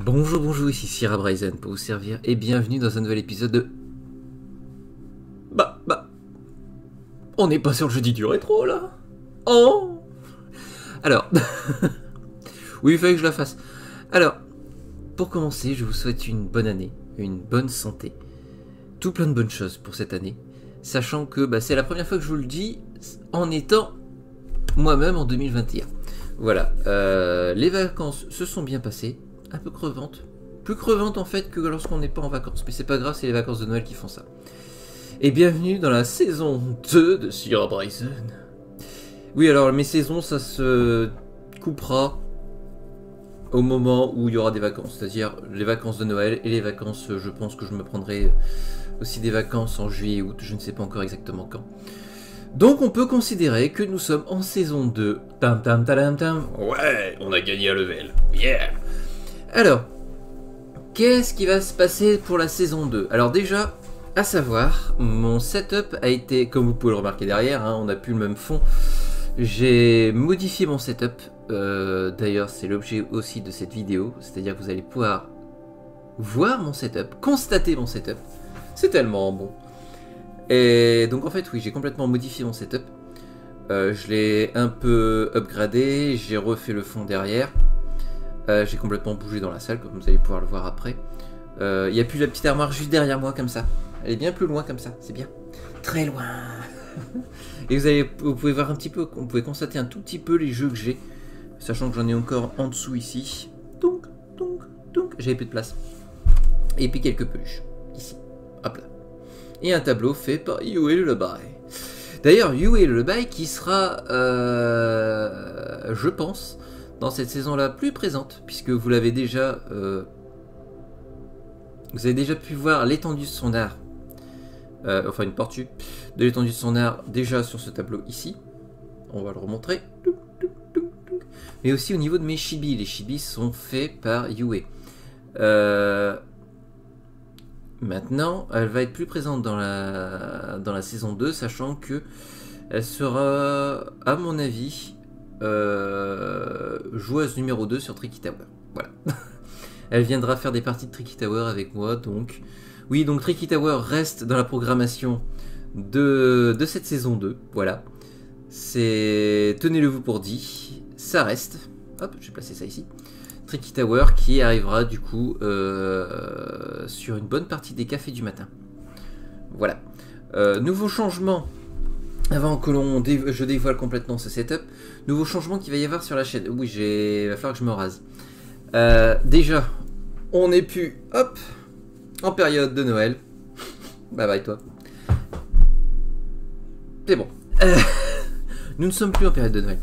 Bonjour, bonjour, ici Sierra Bryson pour vous servir et bienvenue dans un nouvel épisode de... On n'est pas sur le jeudi du rétro là. Oh. Alors... oui, il fallait que je la fasse. Alors, pour commencer, je vous souhaite une bonne année, une bonne santé, tout plein de bonnes choses pour cette année, sachant que c'est la première fois que je vous le dis en étant moi-même en 2021. Voilà, les vacances se sont bien passées. Un peu crevante. Plus crevante en fait que lorsqu'on n'est pas en vacances. Mais c'est pas grave, c'est les vacances de Noël qui font ça. Et bienvenue dans la saison 2 de Sierra Bryson. Oui, alors mes saisons, ça se coupera au moment où il y aura des vacances. C'est-à-dire les vacances de Noël et les vacances, je pense que je me prendrai aussi des vacances en juillet et août. Je ne sais pas encore exactement quand. Donc on peut considérer que nous sommes en saison 2. Tam tam tam tam. Ouais, on a gagné un level. Yeah. Alors, qu'est-ce qui va se passer pour la saison 2? Alors déjà, à savoir, mon setup a été, comme vous pouvez le remarquer derrière, on n'a plus le même fond. J'ai modifié mon setup, d'ailleurs c'est l'objet aussi de cette vidéo, c'est-à-dire que vous allez pouvoir voir mon setup, constater mon setup. C'est tellement bon. Et donc en fait oui, j'ai complètement modifié mon setup. Je l'ai un peu upgradé, j'ai refait le fond derrière. J'ai complètement bougé dans la salle, comme vous allez pouvoir le voir après. Il n'y a plus la petite armoire juste derrière moi comme ça. Elle est bien plus loin comme ça, c'est bien. Très loin. Et vous pouvez voir un petit peu, vous pouvez constater un tout petit peu les jeux que j'ai. Sachant que j'en ai encore en dessous ici. Donc, j'avais plus de place. Et puis quelques peluches, ici. Hop là. Et un tableau fait par Yue le Lullaby. D'ailleurs, Yue le Lullaby qui sera, je pense, dans cette saison-là plus présente, puisque vous l'avez déjà... vous avez déjà pu voir l'étendue de son art, enfin une partie de l'étendue de son art déjà sur ce tableau ici. On va le remontrer. Mais aussi au niveau de mes chibis. Les chibis sont faits par Yue. Maintenant, elle va être plus présente dans la saison 2, sachant que elle sera, à mon avis... joueuse numéro 2 sur Tricky Tower. Voilà. Elle viendra faire des parties de Tricky Tower avec moi, donc... Oui, donc Tricky Tower reste dans la programmation de cette saison 2, voilà. C'est... Tenez-le vous pour dit, ça reste. Hop, je vais placer ça ici. Tricky Tower qui arrivera du coup sur une bonne partie des cafés du matin. Voilà. Nouveau changement... Avant que je dévoile complètement ce setup, nouveau changement qu'il va y avoir sur la chaîne. Oui, il va falloir que je me rase. Déjà, on n'est plus, hop, en période de Noël. Bye bye toi. C'est bon. Nous ne sommes plus en période de Noël.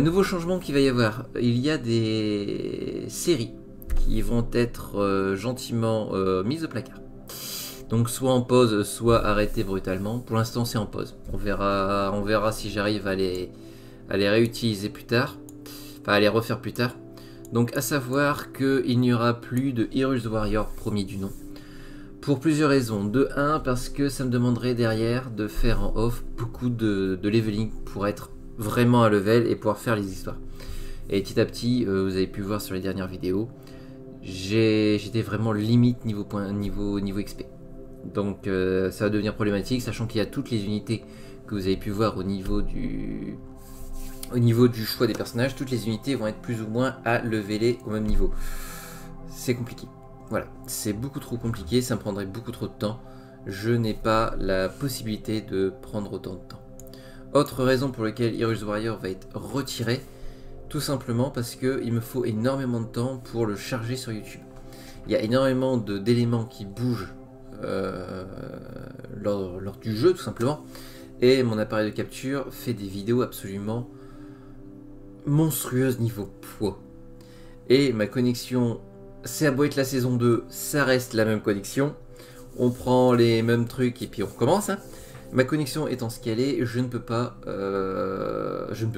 Nouveau changement qu'il va y avoir. Il y a des séries qui vont être gentiment mises au placard. Donc soit en pause, soit arrêté brutalement. Pour l'instant c'est en pause. On verra si j'arrive à les réutiliser plus tard. Enfin à les refaire plus tard. Donc à savoir qu'il n'y aura plus de Heroes Warrior premier du nom. Pour plusieurs raisons. De 1, parce que ça me demanderait derrière de faire en off beaucoup de leveling pour être vraiment à level et pouvoir faire les histoires. Et petit à petit, vous avez pu voir sur les dernières vidéos, j'étais vraiment limite niveau XP. Donc ça va devenir problématique, sachant qu'il y a toutes les unités que vous avez pu voir au niveau du choix des personnages. Toutes les unités vont être plus ou moins à leveler au même niveau. C'est compliqué. Voilà, c'est beaucoup trop compliqué, ça me prendrait beaucoup trop de temps. Je n'ai pas la possibilité de prendre autant de temps. Autre raison pour laquelle Heroes Warrior va être retiré, tout simplement parce qu'il me faut énormément de temps pour le charger sur YouTube. Il y a énormément d'éléments qui bougent lors du jeu tout simplement, et mon appareil de capture fait des vidéos absolument monstrueuses niveau poids, et ma connexion, c'est à beau être la saison 2, ça reste la même connexion, on prend les mêmes trucs et puis on recommence, Ma connexion étant ce qu'elle est, je ne peux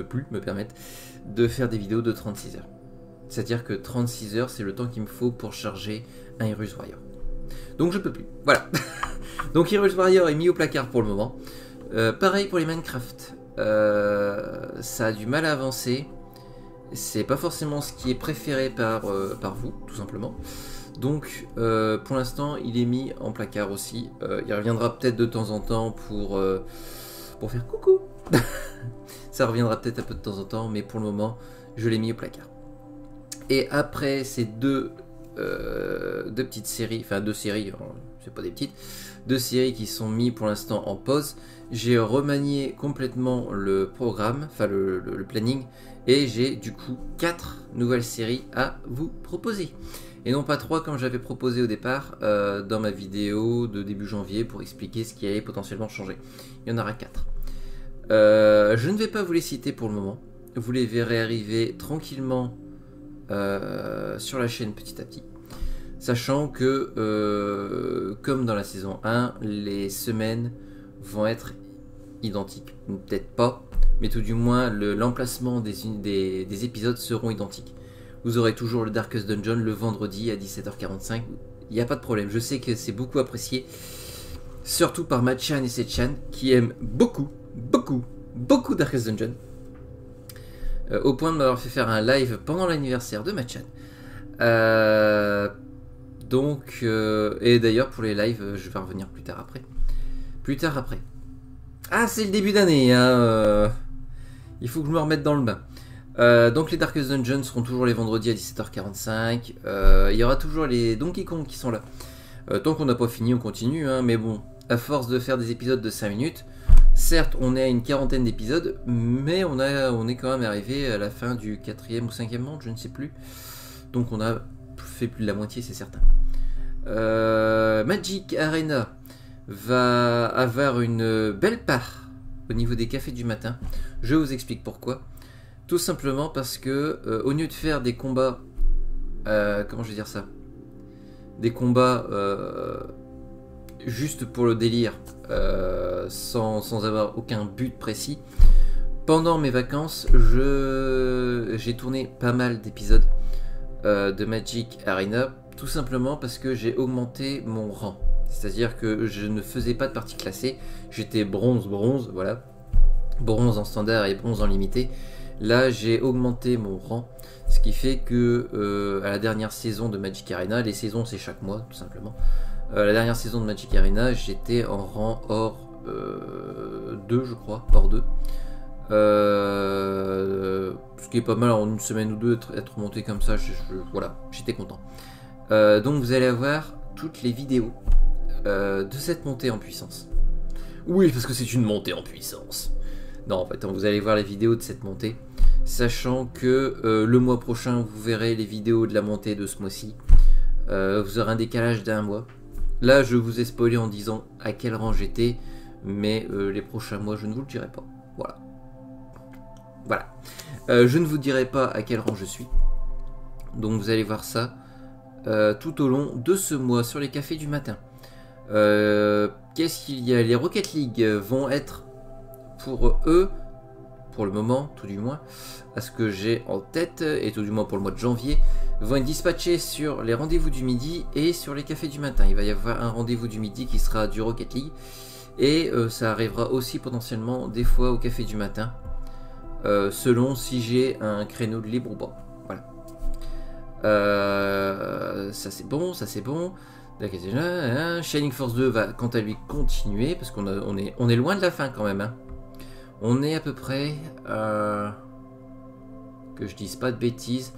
plus me permettre de faire des vidéos de 36 heures. C'est à dire que 36 heures c'est le temps qu'il me faut pour charger un Heroes Warrior. Donc je peux plus, voilà. Donc Heroes Warrior est mis au placard pour le moment. Pareil pour les Minecraft. Ça a du mal à avancer. C'est pas forcément ce qui est préféré par vous, tout simplement. Donc pour l'instant il est mis en placard aussi. Il reviendra peut-être de temps en temps pour faire coucou. Ça reviendra peut-être un peu de temps en temps, mais pour le moment je l'ai mis au placard. Et après ces deux petites séries, enfin deux séries, c'est pas des petites, deux séries qui sont mis pour l'instant en pause, j'ai remanié complètement le programme, enfin le planning, et j'ai du coup 4 nouvelles séries à vous proposer. Et non pas 3 comme j'avais proposé au départ dans ma vidéo de début janvier pour expliquer ce qui allait potentiellement changer. Il y en aura 4. Je ne vais pas vous les citer pour le moment. Vous les verrez arriver tranquillement sur la chaîne petit à petit. Sachant que, comme dans la saison 1, les semaines vont être identiques. Peut-être pas, mais tout du moins l'emplacement des épisodes seront identiques. Vous aurez toujours le Darkest Dungeon le vendredi à 17h45. Il n'y a pas de problème. Je sais que c'est beaucoup apprécié. Surtout par Machan et Sechan qui aiment beaucoup Darkest Dungeon. Au point de m'avoir fait faire un live pendant l'anniversaire de Machan. Et d'ailleurs pour les lives, je vais revenir plus tard après. Ah, c'est le début d'année, hein. Il faut que je me remette dans le bain. Donc les Darkest Dungeons seront toujours les vendredis à 17h45. Il y aura toujours les Donkey Kong qui sont là. Tant qu'on n'a pas fini, on continue, hein, mais bon, à force de faire des épisodes de 5 minutes, certes on est à une 40aine d'épisodes, mais on est quand même arrivé à la fin du 4e ou 5e monde, je ne sais plus. Donc on a fait plus de la moitié, c'est certain. Magic Arena va avoir une belle part au niveau des cafés du matin. Je vous explique pourquoi. Tout simplement parce que au lieu de faire des combats, comment je vais dire ça, des combats juste pour le délire, sans avoir aucun but précis, pendant mes vacances, j'ai tourné pas mal d'épisodes de Magic Arena, tout simplement parce que j'ai augmenté mon rang. C'est-à-dire que je ne faisais pas de partie classée, j'étais bronze, voilà, bronze en standard et bronze en limité. Là, j'ai augmenté mon rang, ce qui fait que à la dernière saison de Magic Arena, les saisons c'est chaque mois tout simplement. La dernière saison de Magic Arena, j'étais en rang or 2, je crois, or 2. Ce qui est pas mal en une semaine ou deux être monté comme ça, voilà, j'étais content. Donc vous allez avoir toutes les vidéos de cette montée en puissance. Oui, parce que c'est une montée en puissance. Non, en fait, vous allez voir les vidéos de cette montée, sachant que le mois prochain, vous verrez les vidéos de la montée de ce mois-ci. Vous aurez un décalage d'1 mois. Là, je vous ai spoilé en disant à quel rang j'étais, mais les prochains mois, je ne vous le dirai pas. Voilà. Je ne vous dirai pas à quel rang je suis. Donc vous allez voir ça tout au long de ce mois sur les cafés du matin. Qu'est-ce qu'il y a? Les Rocket League vont être pour eux, pour le moment, tout du moins, à ce que j'ai en tête, et tout du moins pour le mois de janvier, vont être dispatchés sur les rendez-vous du midi et sur les cafés du matin. Il va y avoir un rendez-vous du midi qui sera du Rocket League, et ça arrivera aussi potentiellement des fois au café du matin, selon si j'ai un créneau de libre ou pas. Voilà. Ça c'est bon. Shining Force 2 va quant à lui continuer, parce qu'on est loin de la fin quand même, hein. On est à peu près, que je dise pas de bêtises,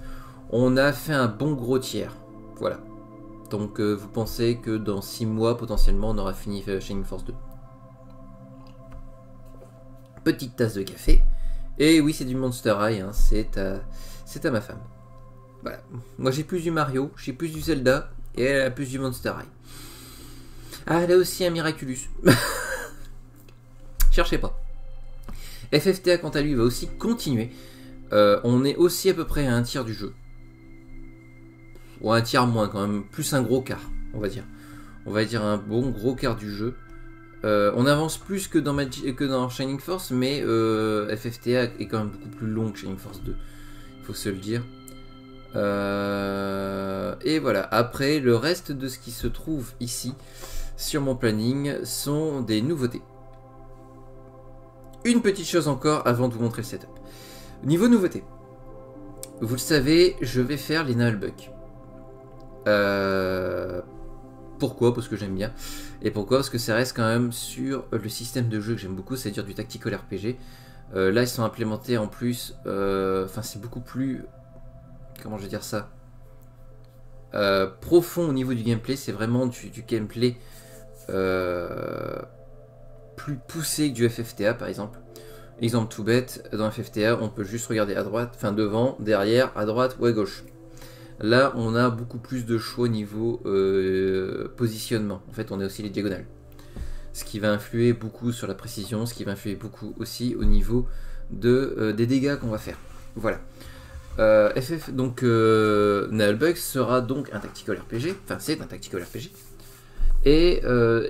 on a fait un bon gros tiers. Voilà. Donc vous pensez que dans 6 mois, potentiellement, on aura fini Shining Force 2. Petite tasse de café. Et oui, c'est du Monster High, hein, c'est à ma femme. Voilà. Moi j'ai plus du Mario, j'ai plus du Zelda, et elle a plus du Monster High. Ah, elle a aussi un Miraculous. Cherchez pas. FFTA quant à lui va aussi continuer. On est aussi à peu près à un tiers du jeu. Ou un tiers moins quand même, plus un gros quart, on va dire. On va dire un bon gros quart du jeu. On avance plus que dans Shining Force, mais FFTA est quand même beaucoup plus long que Shining Force 2. Il faut se le dire. Et voilà, après le reste de ce qui se trouve ici sur mon planning sont des nouveautés. Une petite chose encore avant de vous montrer le setup. Niveau nouveauté, vous le savez, je vais faire les Nullbuck. Pourquoi? Parce que j'aime bien. Et pourquoi? Parce que ça reste quand même sur le système de jeu que j'aime beaucoup, c'est-à-dire du tactical RPG. Là, ils sont implémentés en plus. Enfin, c'est beaucoup plus. Comment je vais dire ça? Profond au niveau du gameplay. C'est vraiment du gameplay plus poussé que du FFTA, par exemple. Exemple tout bête, dans FFTA, on peut juste regarder à droite, enfin devant, derrière, à droite ou à gauche. Là, on a beaucoup plus de choix au niveau positionnement. En fait, on a aussi les diagonales. Ce qui va influer beaucoup sur la précision, ce qui va influer beaucoup aussi au niveau des dégâts qu'on va faire. Voilà. Donc, Nullbuck sera donc un tactical RPG. Enfin, c'est un tactical RPG. Et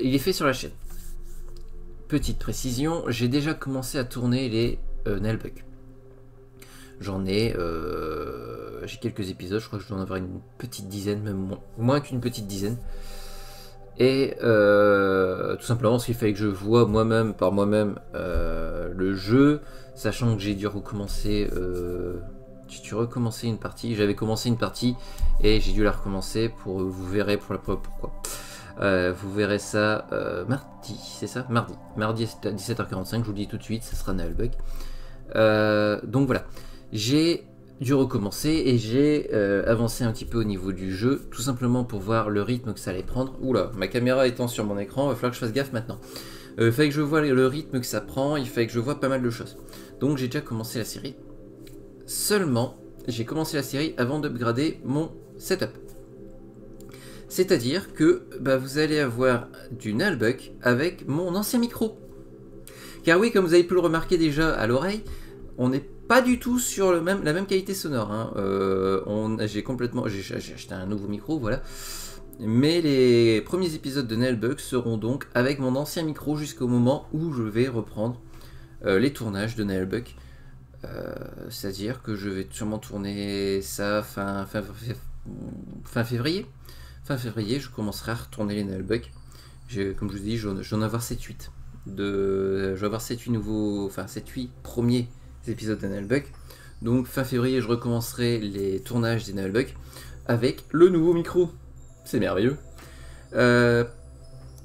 il est fait sur la chaîne. Petite précision, j'ai déjà commencé à tourner les Nullbuck. J'en ai... j'ai quelques épisodes, je crois que je dois en avoir une petite dizaine, même moins qu'une petite dizaine. Et tout simplement parce qu'il fallait que je voie moi-même, par moi-même, le jeu, sachant que j'ai dû recommencer... une partie, j'avais commencé une partie et j'ai dû la recommencer pour... Vous verrez pour la preuve pourquoi. Vous verrez ça mardi, c'est ça? Mardi à 17h45, je vous le dis tout de suite, ça sera Nullbuck. Donc voilà, j'ai dû recommencer et j'ai avancé un petit peu au niveau du jeu, tout simplement pour voir le rythme que ça allait prendre. Oula, ma caméra étant sur mon écran, il va falloir que je fasse gaffe maintenant. Il fallait que je vois le rythme que ça prend, il fallait que je vois pas mal de choses. Donc j'ai déjà commencé la série. Seulement, j'ai commencé la série avant d'upgrader mon setup. C'est-à-dire que vous allez avoir du Nullbuck avec mon ancien micro. Car oui, comme vous avez pu le remarquer déjà à l'oreille, on n'est pas du tout sur la même qualité sonore. Hein. J'ai acheté un nouveau micro, voilà. Mais les premiers épisodes de Nullbuck seront donc avec mon ancien micro jusqu'au moment où je vais reprendre les tournages de Nullbuck. C'est-à-dire que je vais sûrement tourner ça fin février. Fin février, je commencerai à retourner les Nullbuck. Comme je vous dis, je vais en avoir 7-8. Je vais avoir 7-8 nouveaux, enfin 7-8 premiers épisodes de Nullbuck. Donc fin février, je recommencerai les tournages des Nullbuck avec le nouveau micro. C'est merveilleux.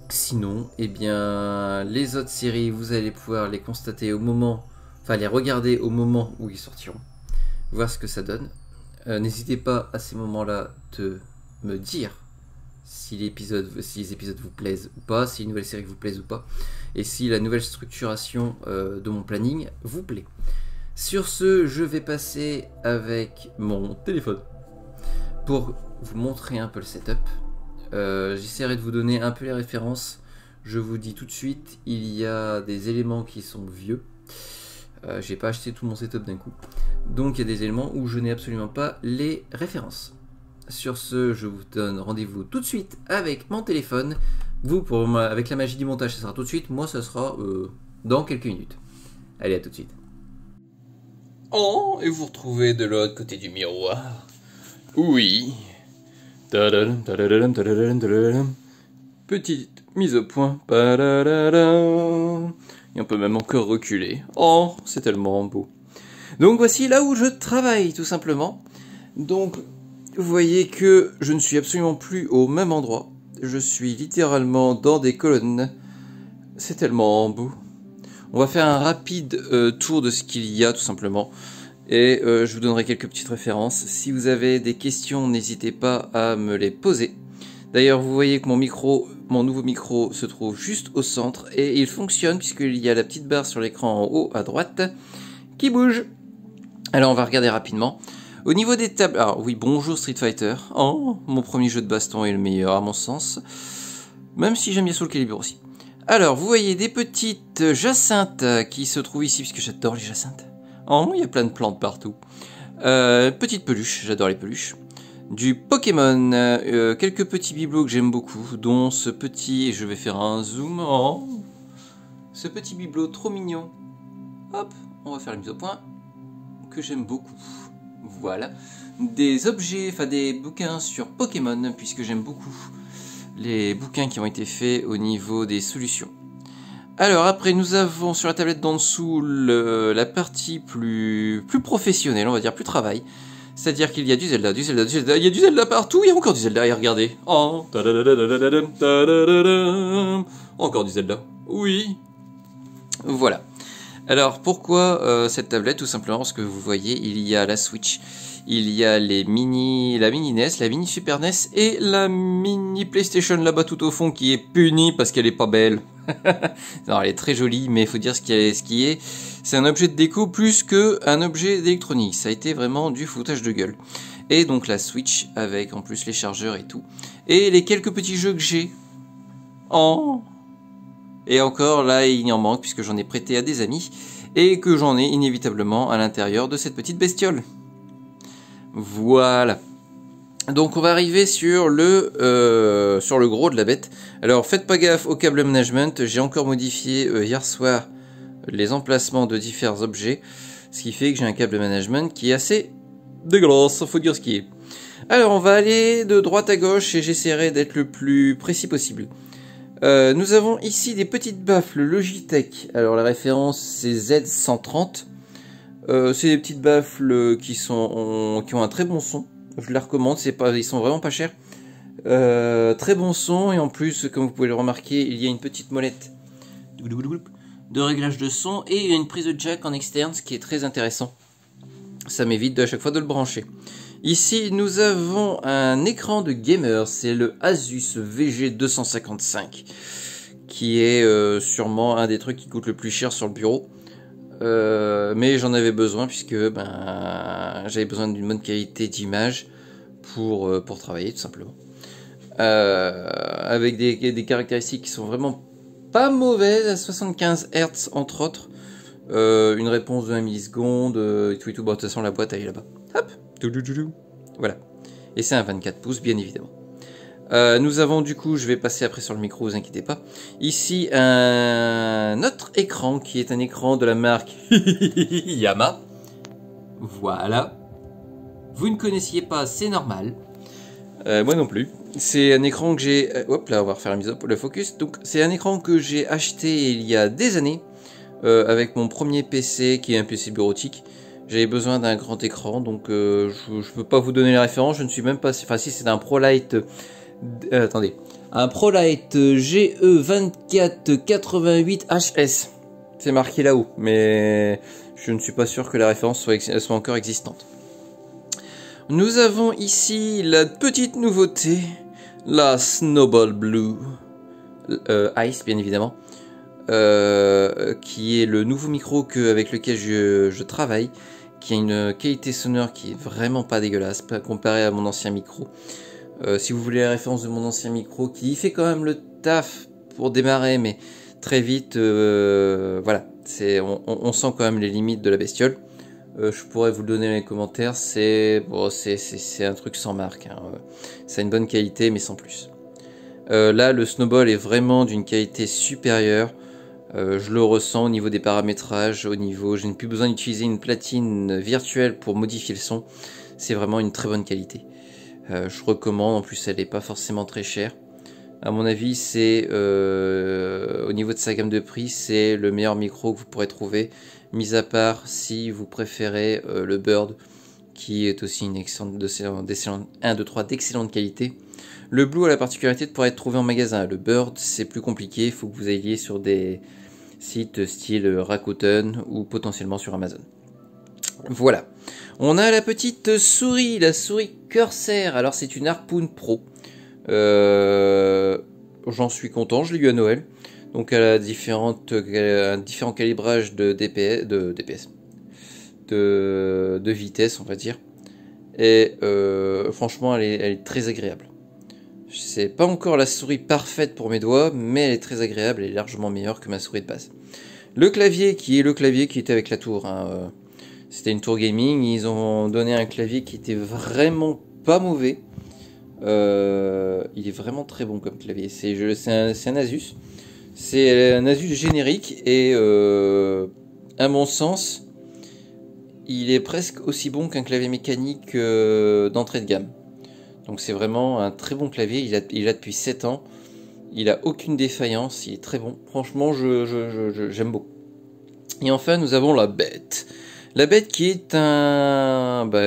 Sinon, eh bien, les autres séries, vous allez pouvoir les constater au moment, enfin les regarder au moment où ils sortiront. Voir ce que ça donne. N'hésitez pas à ces moments-là de me dire si les épisodes vous plaisent ou pas, si les nouvelles séries vous plaisent ou pas, et si la nouvelle structuration de mon planning vous plaît. Sur ce, je vais passer avec mon téléphone pour vous montrer un peu le setup. J'essaierai de vous donner un peu les références. Je vous dis tout de suite, il y a des éléments qui sont vieux. J'ai pas acheté tout mon setup d'un coup. Donc il y a des éléments où je n'ai absolument pas les références. Sur ce, je vous donne rendez-vous tout de suite avec mon téléphone. Vous, avec la magie du montage, ça sera tout de suite. Moi, ça sera dans quelques minutes. Allez, à tout de suite. Oh, et vous retrouvez de l'autre côté du miroir. Oui. Petite mise au point. Et on peut même encore reculer. Oh, c'est tellement beau. Donc voici là où je travaille, tout simplement. Donc... Vous voyez que je ne suis absolument plus au même endroit. Je suis littéralement dans des colonnes. C'est tellement beau. On va faire un rapide tour de ce qu'il y a tout simplement. Et je vous donnerai quelques petites références. Si vous avez des questions, n'hésitez pas à me les poser. D'ailleurs, vous voyez que mon nouveau micro se trouve juste au centre. Et il fonctionne puisqu'il y a la petite barre sur l'écran en haut à droite qui bouge. Alors on va regarder rapidement. Au niveau des tables... Alors oui, bonjour Street Fighter. Oh, mon premier jeu de baston est le meilleur à mon sens. Même si j'aime bien Soul Calibur aussi. Alors, vous voyez des petites jacinthes qui se trouvent ici, puisque j'adore les jacinthes. Oh, il y a plein de plantes partout. Petites peluches, j'adore les peluches. Du Pokémon, quelques petits bibelots que j'aime beaucoup, dont ce petit... Je vais faire un zoom. Oh, ce petit bibelot trop mignon. Hop, on va faire la mise au point. Que j'aime beaucoup. Voilà, des objets, enfin des bouquins sur Pokémon, puisque j'aime beaucoup les bouquins qui ont été faits au niveau des solutions. Alors après, nous avons sur la tablette d'en dessous la partie plus professionnelle, on va dire plus travail. C'est-à-dire qu'il y a du Zelda, du Zelda, du Zelda, il y a du Zelda partout, il y a encore du Zelda, et regardez. Oh, encore du Zelda. Oui. Voilà. Alors pourquoi cette tablette? Tout simplement parce que vous voyez, il y a la Switch, il y a la mini NES, la mini Super NES et la mini PlayStation là-bas tout au fond qui est punie parce qu'elle est pas belle. Non, elle est très jolie, mais il faut dire ce qui est. C'est un objet de déco plus qu'un objet d'électronique. Ça a été vraiment du foutage de gueule. Et donc la Switch avec en plus les chargeurs et tout. Et les quelques petits jeux que j'ai. Oh. Et encore là, il en manque puisque j'en ai prêté à des amis. Et que j'en ai inévitablement à l'intérieur de cette petite bestiole. Voilà. Donc on va arriver sur le gros de la bête. Alors faites pas gaffe au câble management, j'ai encore modifié hier soir les emplacements de différents objets, ce qui fait que j'ai un câble management qui est assez dégueulasse, faut dire ce qui est. Alors on va aller de droite à gauche et j'essaierai d'être le plus précis possible. Nous avons ici des petites baffles Logitech, alors la référence c'est Z130. C'est des petites baffles qui ont un très bon son. Je les recommande, ils sont vraiment pas chers. Très bon son et en plus, comme vous pouvez le remarquer, il y a une petite molette de réglage de son et une prise de jack en externe, ce qui est très intéressant. Ça m'évite à chaque fois de le brancher. Ici, nous avons un écran de gamer, c'est le Asus VG255, qui est sûrement un des trucs qui coûte le plus cher sur le bureau. Mais j'en avais besoin puisque j'avais besoin d'une bonne qualité d'image pour travailler tout simplement. Avec des caractéristiques qui sont vraiment pas mauvaises, à 75 Hz entre autres. Une réponse de 1 milliseconde, et tout et tout. Bon, de toute façon la boîte elle est là-bas. Hop, voilà. Et c'est un 24 pouces bien évidemment. Nous avons du coup, je vais passer après sur le micro, vous inquiétez pas. Ici un autre écran qui est un écran de la marque Yamaha. Voilà. Vous ne connaissiez pas, c'est normal. Moi non plus. C'est un écran que j'ai... hop là, on va refaire la mise au le focus. Donc c'est un écran que j'ai acheté il y a des années avec mon premier PC qui est un PC bureautique. J'avais besoin d'un grand écran, donc je peux pas vous donner les références. Je ne suis même pas... Enfin si, c'est un ProLight... attendez, un ProLight GE2488HS. C'est marqué là-haut, mais je ne suis pas sûr que la référence soit encore existante. Nous avons ici la petite nouveauté, la Snowball Blue Ice bien évidemment, qui est le nouveau micro avec lequel je travaille, qui a une qualité sonore qui est vraiment pas dégueulasse comparé à mon ancien micro. Si vous voulez la référence de mon ancien micro, qui fait quand même le taf pour démarrer, mais très vite, voilà, on sent quand même les limites de la bestiole. Je pourrais vous le donner dans les commentaires, c'est un truc sans marque, hein. Ça a une bonne qualité, mais sans plus. Là, le Snowball est vraiment d'une qualité supérieure. Je le ressens au niveau des paramétrages, je n'ai plus besoin d'utiliser une platine virtuelle pour modifier le son. C'est vraiment une très bonne qualité. Je recommande, en plus elle n'est pas forcément très chère. À mon avis, c'est au niveau de sa gamme de prix, c'est le meilleur micro que vous pourrez trouver, mis à part si vous préférez le Bird, qui est aussi une d'excellente qualité. Le Blue a la particularité de pouvoir être trouvé en magasin. Le Bird, c'est plus compliqué, il faut que vous ayez sur des sites style Rakuten ou potentiellement sur Amazon. Voilà. On a la petite souris, la souris Corsair. Alors c'est une Harpoon Pro. J'en suis content, je l'ai eu à Noël. Donc elle a différents calibrages de vitesse, on va dire. Et franchement, elle est très agréable. C'est pas encore la souris parfaite pour mes doigts, mais elle est très agréable, elle est largement meilleure que ma souris de base. Le clavier, qui est le clavier qui était avec la tour, hein, c'était une tour gaming, ils ont donné un clavier qui était vraiment pas mauvais. Il est vraiment très bon comme clavier. C'est un Asus. C'est un Asus générique et à mon sens, il est presque aussi bon qu'un clavier mécanique d'entrée de gamme. Donc c'est vraiment un très bon clavier. Il a depuis 7 ans. Il a aucune défaillance. Il est très bon. Franchement, j'aime beaucoup. Et enfin, nous avons la bête. La bête qui est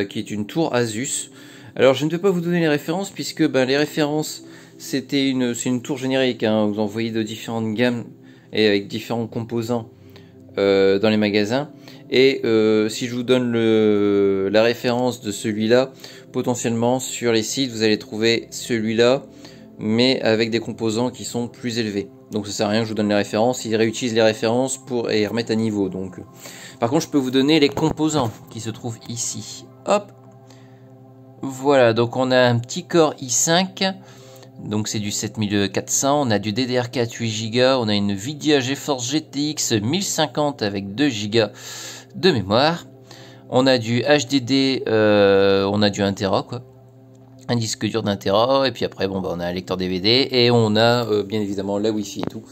qui est une tour Asus. Alors je ne peux pas vous donner les références puisque les références c'est une tour générique. Hein. Vous en voyez de différentes gammes et avec différents composants dans les magasins. Et si je vous donne la référence de celui-là, potentiellement sur les sites vous allez trouver celui-là, mais avec des composants qui sont plus élevés. Donc ça sert à rien que je vous donne les références. Ils réutilisent les références et les remettent à niveau. Donc, par contre, je peux vous donner les composants qui se trouvent ici. Hop. Voilà, donc on a un petit Core i5. Donc c'est du 7400. On a du DDR4 8 Go. On a une Nvidia GeForce GTX 1050 avec 2 Go de mémoire. On a du HDD, on a du 1 Tera quoi. Un disque dur d'1 Tera. Et puis après, on a un lecteur DVD. Et on a bien évidemment la Wi-Fi et tout.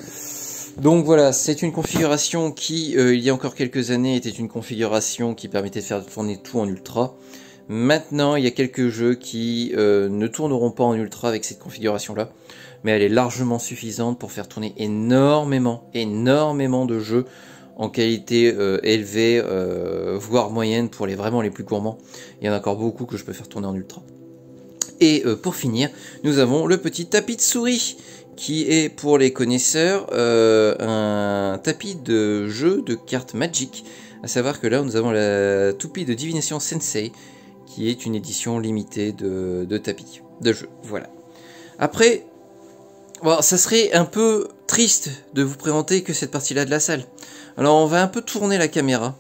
Donc voilà, c'est une configuration qui, il y a encore quelques années, était une configuration qui permettait de faire tourner tout en ultra. Maintenant, il y a quelques jeux qui ne tourneront pas en ultra avec cette configuration-là, mais elle est largement suffisante pour faire tourner énormément de jeux en qualité élevée, voire moyenne pour vraiment les plus gourmands. Il y en a encore beaucoup que je peux faire tourner en ultra. Et pour finir, nous avons le petit tapis de souris, qui est pour les connaisseurs un tapis de jeu de cartes Magic. À savoir que là, nous avons la toupie de Divination Sensei, qui est une édition limitée de tapis de jeu. Voilà. Après, bon, ça serait un peu triste de vous présenter que cette partie-là de la salle. Alors, on va un peu tourner la caméra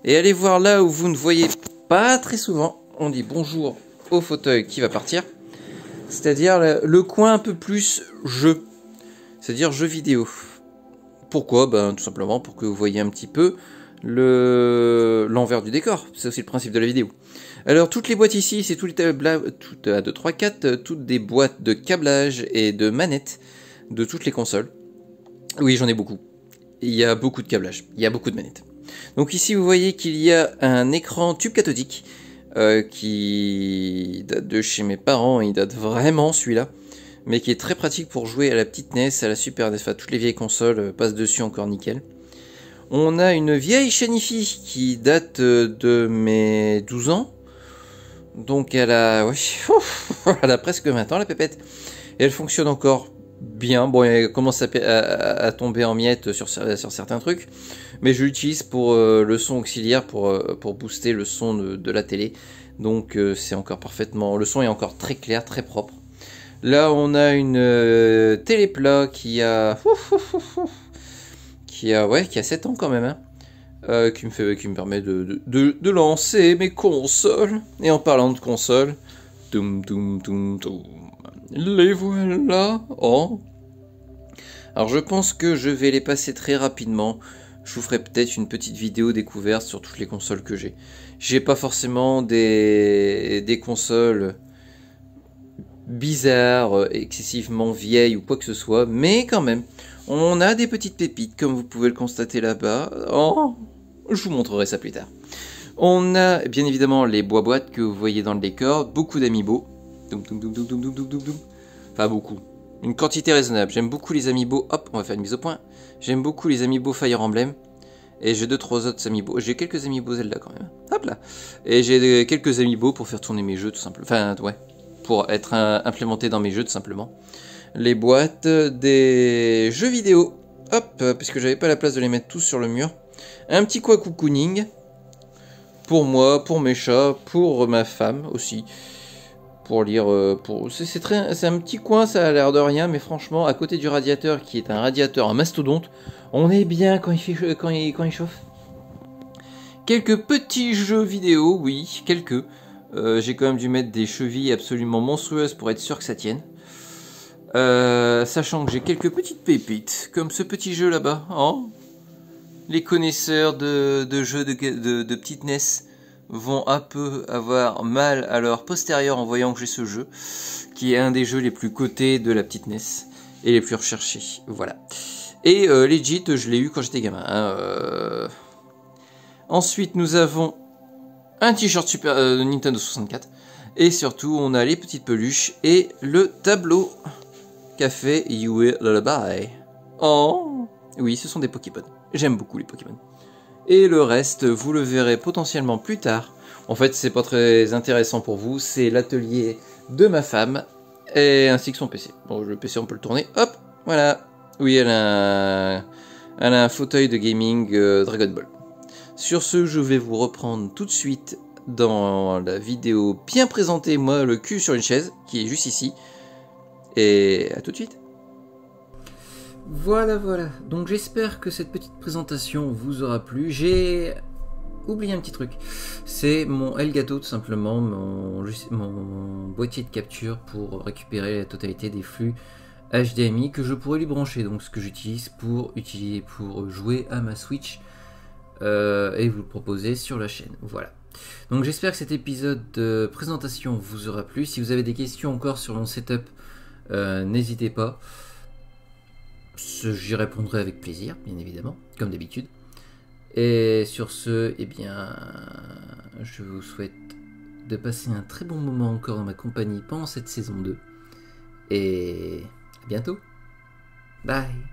et aller voir là où vous ne voyez pas très souvent. On dit bonjour au fauteuil qui va partir. C'est-à-dire le coin un peu plus jeu. C'est-à-dire jeu vidéo. Pourquoi? Tout simplement pour que vous voyez un petit peu l'envers du décor. C'est aussi le principe de la vidéo. Alors toutes les boîtes ici, c'est toutes des boîtes de câblage et de manettes de toutes les consoles. Oui, j'en ai beaucoup. Il y a beaucoup de câblage, il y a beaucoup de manettes. Donc ici vous voyez qu'il y a un écran tube cathodique qui date de chez mes parents, il date vraiment celui-là, mais qui est très pratique pour jouer à la petite NES, à la Super NES, enfin toutes les vieilles consoles passent dessus encore nickel. On a une vieille chaîne hi-fi qui date de mes 12 ans. Donc elle a, elle a presque 20 ans la pépette. Et elle fonctionne encore bien. Bon, elle commence à tomber en miettes sur certains trucs. Mais je l'utilise pour le son auxiliaire, pour booster le son de la télé. Donc c'est encore parfaitement... Le son est encore très clair, très propre. Là on a une téléplat qui a 7 ans quand même, hein. Qui me permet de lancer mes consoles. Et en parlant de consoles, les voilà. Oh. Alors je pense que je vais les passer très rapidement. Je vous ferai peut-être une petite vidéo découverte sur toutes les consoles que j'ai. J'ai pas forcément des consoles bizarres, excessivement vieilles ou quoi que ce soit, mais quand même, on a des petites pépites comme vous pouvez le constater là-bas. Oh, je vous montrerai ça plus tard. On a bien évidemment les boîtes que vous voyez dans le décor, beaucoup d'amiibo. Enfin beaucoup, une quantité raisonnable. J'aime beaucoup les amiibo. Hop, on va faire une mise au point. J'aime beaucoup les amiibo Fire Emblem. Et j'ai 2-3 autres amiibo. J'ai quelques amiibo Zelda quand même. Hop là. Et j'ai quelques amiibo pour faire tourner mes jeux tout simplement. Enfin ouais, pour être implémenté dans mes jeux tout simplement. Les boîtes des jeux vidéo. Hop, puisque j'avais pas la place de les mettre tous sur le mur. Un petit quoi cocooning. Pour moi, pour mes chats, pour ma femme aussi. Pour lire, c'est un petit coin, ça a l'air de rien, mais franchement, à côté du radiateur, qui est un radiateur, un mastodonte, on est bien quand il chauffe. Quelques petits jeux vidéo, oui, quelques. J'ai quand même dû mettre des chevilles absolument monstrueuses pour être sûr que ça tienne. Sachant que j'ai quelques petites pépites, comme ce petit jeu là-bas. Oh, les connaisseurs de jeux de petites NES vont un peu avoir mal à leur postérieur en voyant que j'ai ce jeu, qui est un des jeux les plus cotés de la petite NES, et les plus recherchés, voilà. Et legit, je l'ai eu quand j'étais gamin. Hein, Ensuite, nous avons un t-shirt Super Nintendo 64, et surtout, on a les petites peluches, et le tableau Café You Will Lullaby. Oh, oui, ce sont des Pokémon. J'aime beaucoup les Pokémon. Et le reste, vous le verrez potentiellement plus tard. En fait, c'est pas très intéressant pour vous. C'est l'atelier de ma femme, et ainsi que son PC. Bon, le PC, on peut le tourner. Hop, voilà. Oui, elle a un fauteuil de gaming Dragon Ball. Sur ce, je vais vous reprendre tout de suite dans la vidéo bien présentée, moi, le cul sur une chaise, qui est juste ici. Et à tout de suite. Voilà, voilà. Donc j'espère que cette petite présentation vous aura plu. J'ai oublié un petit truc. C'est mon Elgato, tout simplement, mon boîtier de capture pour récupérer la totalité des flux HDMI que je pourrais lui brancher. Donc ce que j'utilise pour jouer à ma Switch et vous le proposer sur la chaîne. Voilà. Donc j'espère que cet épisode de présentation vous aura plu. Si vous avez des questions encore sur mon setup, n'hésitez pas. J'y répondrai avec plaisir, bien évidemment, comme d'habitude. Et sur ce, eh bien, je vous souhaite de passer un très bon moment encore dans ma compagnie pendant cette saison 2. Et à bientôt. Bye.